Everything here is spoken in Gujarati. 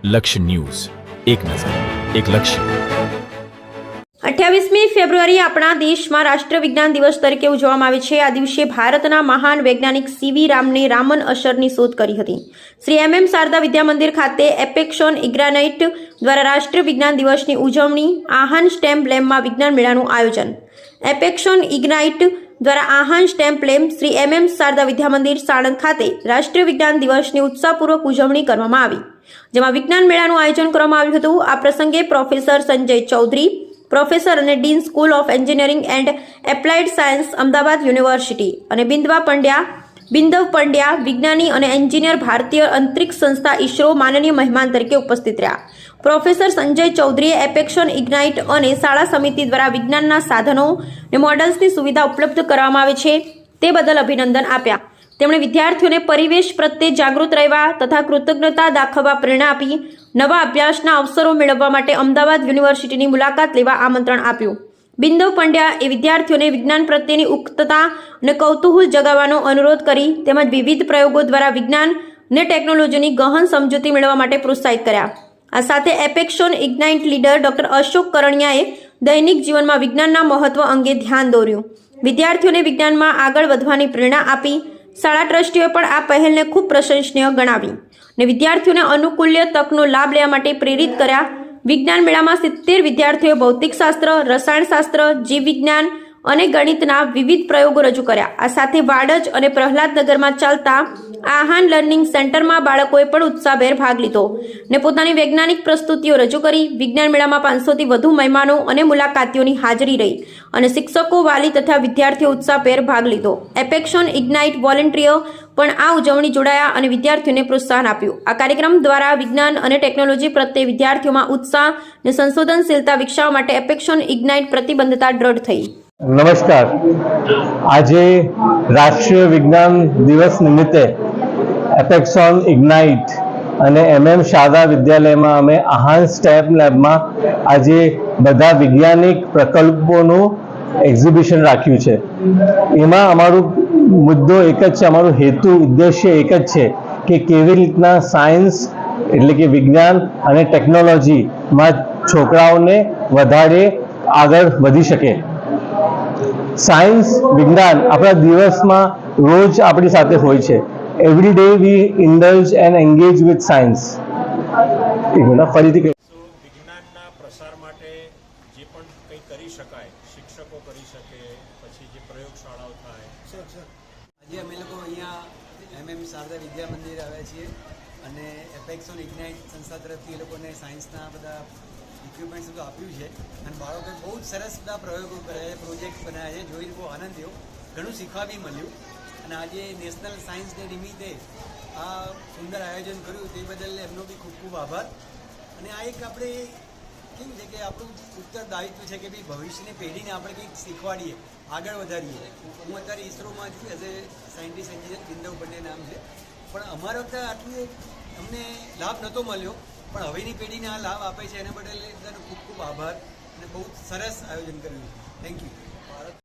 લક્ષ્ય ન્યૂઝ, એક નજર, એક લક્ષ્ય। 28મી ફેબ્રુઆરી આપણા દેશમાં રાષ્ટ્રીય વિજ્ઞાન દિવસ તરીકે ઉજવવામાં આવે છે। આ દિવસે ભારતના મહાન વૈજ્ઞાનિક સીવી રામને રામન અસરની શોધ કરી હતી। શ્રી MM શારદા વિદ્યા મંદિર ખાતે એપેક્સોન ઇગ્નાઇટ દ્વારા રાષ્ટ્રીય વિજ્ઞાન દિવસની ઉજવણી, આહાન સ્ટેમ લેબમાં વિજ્ઞાન મેળાનું આયોજન। એપેક્સોન ઇગ્નાઇટ દ્વારા Aahan STEM lab Shri MM Sharda Vidya Mandir Sanand ખાતે રાષ્ટ્રીય વિજ્ઞાન દિવસની ઉત્સાહપૂર્વક ઉજવણી કરવામાં આવી, જેમાં વિજ્ઞાન મેળાનું આયોજન કરવામાં આવ્યું હતું। આ પ્રસંગે પ્રોફેસર સંજય ચૌધરી, પ્રોફેસર અને dean school of engineering and applied science Ahmedabad university અને બિંદવ પંડ્યા વિજ્ઞાની અને એન્જિનિયર ભારતીય અંતરિક્ષ સંસ્થા ઇસરો માનનીય મહેમાન તરીકે ઉપસ્થિત રહ્યા। પ્રોફેસર સંજય ચૌધરીએ એપેક્સોન ઇગ્નાઇટ અને શાળા સમિતિ દ્વારા વિજ્ઞાનના સાધનો અને મોડલ્સની સુવિધા ઉપલબ્ધ કરવામાં આવે છે તે બદલ અભિનંદન આપ્યા। તેમણે વિદ્યાર્થીઓને પરિવેશ પ્રત્યે જાગૃત રહેવા તથા કૃતજ્ઞતા દાખવવા પ્રેરણા આપી નવા અભ્યાસના અવસરો મેળવવા માટે અમદાવાદ યુનિવર્સિટીની મુલાકાત લેવા આમંત્રણ આપ્યું। બિંદવ પંડ્યા એ વિદ્યાર્થીઓને વિજ્ઞાન પ્રત્યેની ઉત્સુકતા અને કૌતૂહલ જગાવવાનો અનુરોધ કરી તેમજ વિવિધ પ્રયોગો દ્વારા વિજ્ઞાન અને ટેકનોલોજીની ગહન સમજૂતી મેળવવા માટે પ્રોત્સાહિત કર્યા। આ સાથે એપેક્સોન ઇગ્નાઇટ લીડર ડોક્ટર અશોક કરણિયાએ દૈનિક જીવનમાં વિજ્ઞાનના મહત્વ અંગે ધ્યાન દોર્યું, વિદ્યાર્થીઓને વિજ્ઞાનમાં આગળ વધવાની પ્રેરણા આપી। શાળા ટ્રસ્ટીઓએ પણ આ પહેલને ખૂબ પ્રશંસનીય ગણાવી અને વિદ્યાર્થીઓને અનુકૂલ્ય તકનો લાભ લેવા માટે પ્રેરિત કર્યા। વિજ્ઞાન મેળામાં 70 વિદ્યાર્થીઓએ ભૌતિકશાસ્ત્ર, રસાયણશાસ્ત્ર, જીવ વિજ્ઞાન અને ગણિતના વિવિધ પ્રયોગો રજૂ કર્યા। આ સાથે વાડજ અને પ્રહલાદનગરમાં ચાલતા આહાન લર્નિંગ સેન્ટરમાં બાળકોએ પણ ઉત્સાહભેર ભાગ લીધો અને પોતાની વૈજ્ઞાનિક પ્રસ્તુતિઓ રજૂ કરી। વિજ્ઞાન મેળામાં 500થી વધુ મહેમાનો અને મુલાકાતીઓની હાજરી રહી અને શિક્ષકો, વાલી તથા વિદ્યાર્થીઓ ઉત્સાહભેર ભાગ લીધો। એપેક્સોન ઇગ્નાઇટ વોલેન્ટિયરો પણ આ ઉજવણી જોડાયા અને વિદ્યાર્થીઓને પ્રોત્સાહન આપ્યું। આ કાર્યક્રમ દ્વારા વિજ્ઞાન અને ટેકનોલોજી પ્રત્યે વિદ્યાર્થીઓમાં ઉત્સાહ અને સંશોધનશીલતા વિકસાવવા માટે એપેક્સોન ઇગ્નાઇટ પ્રતિબદ્ધતા દ્રઢ થઈ। નમસ્કાર। આજે રાષ્ટ્રીય વિજ્ઞાન દિવસ નિમિત્તે એપેક્સોન ઇગ્નાઇટ અને MM શારદા વિદ્યાલયમાં અમે આહાન સ્ટેમ લેબમાં આજે બધા વૈજ્ઞાનિક પ્રકલ્પોનું એક્ઝિબિશન રાખ્યું છે। એમાં અમારું મુદ્દો એક જ છે, અમારો હેતુ ઉદ્દેશ્ય એક જ છે કે કેવી રીતના સાયન્સ એટલે કે વિજ્ઞાન અને ટેકનોલોજીમાં છોકરાઓને વધારે આગળ વધી શકે। સાયન્સ વિજ્ઞાન આપણા દિવસમાં રોજ આપણી સાથે હોય છે। Every day we indulge and engage with science. ફરીથી વિજ્ઞાનના પ્રસાર માટે જે પણ કંઈ કરી શકાય, શિક્ષકો કરી શકે, પછી જે પ્રયોગશાળાઓ થાય। આજે અમે લોકો અહીંયા MM શારદા વિદ્યા મંદિર આવ્યા છીએ અને એપેક્સોન ઇગ્નાઇટ સંસ્થા તરફથી એ લોકોને સાયન્સના બધા ઇક્વિપમેન્ટ્સ બધું આપ્યું છે અને બાળકોએ બહુ જ સરસ બધા પ્રયોગો કર્યા છે, પ્રોજેક્ટ બનાવ્યા છે, જોઈને બહુ આનંદ થયો, ઘણું શીખવા બી મળ્યું। અને આજે નેશનલ સાયન્સ ડે નિમિત્તે આ સુંદર આયોજન કર્યું તે બદલ એમનો બી ખૂબ ખૂબ આભાર। અને આ એક આપણે કેવું છે કે આપણું ઉત્તરદાયિત્વ છે કે ભાઈ ભવિષ્યની પેઢીને આપણે કંઈક શીખવાડીએ, આગળ વધારીએ। હું અત્યારે ઇસરોમાં છું as a scientist engineer, Bindav Pandya નામ છે, પણ અમારા વખતે આટલું અમને લાભ નહોતો મળ્યો, પણ હવેની પેઢીને આ લાભ આપે છે એના બદલ બધાનો ખૂબ ખૂબ આભાર અને બહુ સરસ આયોજન કર્યું। Thank you.